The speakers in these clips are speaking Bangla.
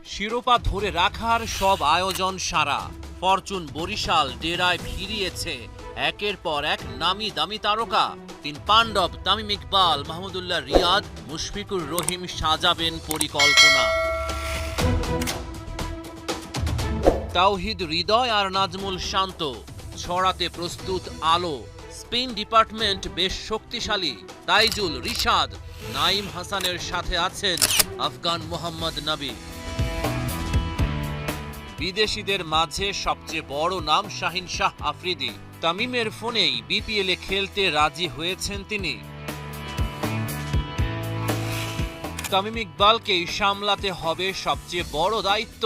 শিরোপা ধরে রাখার সব আয়োজন সারা। ফরচুন বরিশাল ডেরায় ফিরিয়েছে একের পর এক নামি দামি তারকা। তিন পাণ্ডব তামিম ইকবাল, মাহমুদুল্লাহ রিয়াদ, মুশফিকুর রহিম সাজাবেন পরিকল্পনা। তাওহিদ হৃদয় আর নাজমুল শান্ত ছড়াতে প্রস্তুত আলো। স্পিন ডিপার্টমেন্ট বেশ শক্তিশালী। তাইজুল, রিশাদ, নাইম হাসানের সাথে আছেন আফগান মোহাম্মদ নবী। বিদেশিদের মাঝে সবচেয়ে বড় নাম শাহিন শাহ আফ্রিদি। তামিমের ফোনেই বিপিএলে খেলতে রাজি হয়েছেন তিনি। তামিম ইকবালকেই সামলাতে হবে সবচেয়ে বড় দায়িত্ব।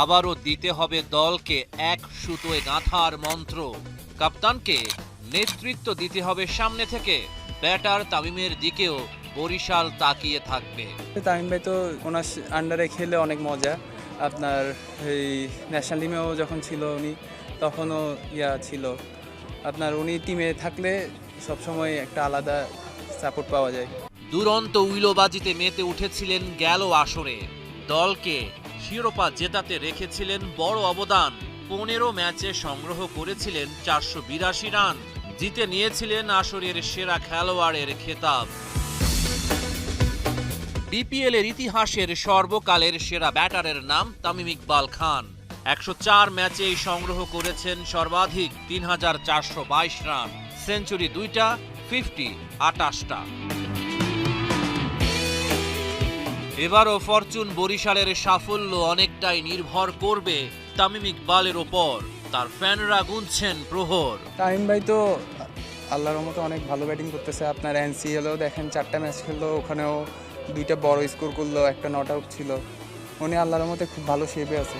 আবারও দিতে হবে দলকে এক সুতোয় গাঁথার মন্ত্র। কাপ্তানকে নেতৃত্ব দিতে হবে সামনে থেকে। ব্যাটার তামিমের দিকেও বরিশাল তাকিয়ে থাকবে। তামিম ভাই তো ওনার আন্ডারে খেলে অনেক মজা। আপনার এই ন্যাশনাল টিমেও যখন ছিল উনি, তখনও ছিল আপনার, উনি টিমে থাকলে সবসময় একটা আলাদা সাপোর্ট পাওয়া যায়। দুরন্ত উইলোবাজিতে মেতে উঠেছিলেন গেল আসরে। দলকে শিরোপা জেতাতে রেখেছিলেন বড় অবদান। 15 ম্যাচে সংগ্রহ করেছিলেন 482 রান। জিতে নিয়েছিলেন আসরের সেরা খেলোয়াড়ের খেতাব। বিপিএল এর ইতিহাসের সর্বকালের সেরা ব্যাটারের নাম তামিম ইকবাল খান। 104 ম্যাচেই সংগ্রহ করেছেন সর্বাধিক 3422 রান। সেঞ্চুরি 2টা, 50 28টা। এবারও ফরচুন বরিশালের সাফল্য অনেকটাই নির্ভর করবে তামিম ইকবালের ওপর। তার ফ্যানরা গুনছেন প্রহর। তামিম ভাই তো আল্লাহর রহমতে অনেক ভালো ব্যাটিং করতেছে। আপনার এনসিএলেও দেখেন 4টা ম্যাচ খেললো, ওখানেও 2টা বড় স্কোর করলো, একটা নট আউট ছিল। উনি আল্লাহর রহমতে খুব ভালো শেপে আছে।